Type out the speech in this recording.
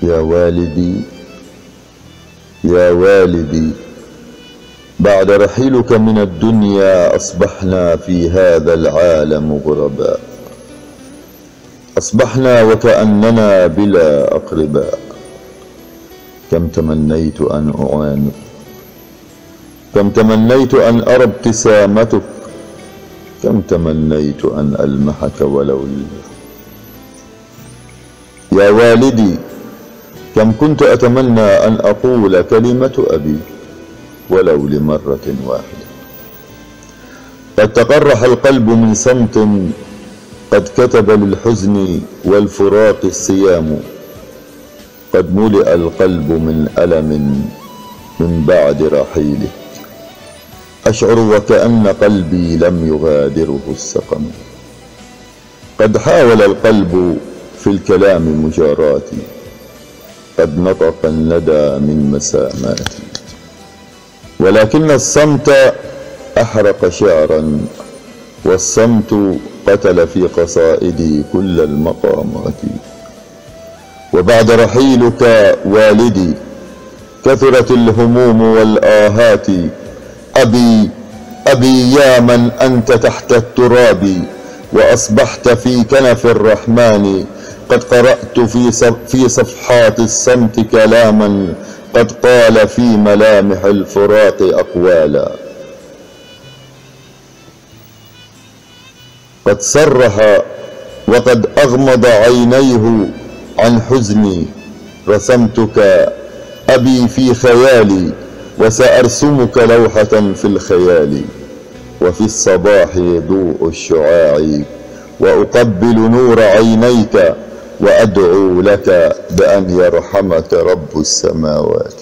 يا والدي يا والدي، بعد رحيلك من الدنيا أصبحنا في هذا العالم غرباء، أصبحنا وكأننا بلا أقرباء. كم تمنيت أن أعانق، كم تمنيت أن أرى ابتسامتك، كم تمنيت أن ألمحك ولو يا والدي، كم كنت أتمنى أن أقول كلمة أبي ولو لمرة واحدة. قد تقرح القلب من صمت، قد كتب للحزن والفراق الصيام، قد ملئ القلب من ألم من بعد رحيلك، أشعر وكأن قلبي لم يغادره السقم. قد حاول القلب في الكلام مجاراتي، قد نطق الندى من مساماتي، ولكن الصمت أحرق شعرا، والصمت قتل في قصائدي كل المقامات. وبعد رحيلك والدي كثرت الهموم والآهات، أبي أبي يا من أنت تحت التراب وأصبحت في كنف الرحمن. قد قرأت في صفحات الصمت كلاما، قد قال في ملامح الفراق أقوالا. قد صرح وقد أغمض عينيه عن حزني، رسمتك أبي في خيالي وسأرسمك لوحة في الخيال. وفي الصباح ضوء الشعاع وأقبل نور عينيك، وأدعو لك بأن يرحمك رب السماوات.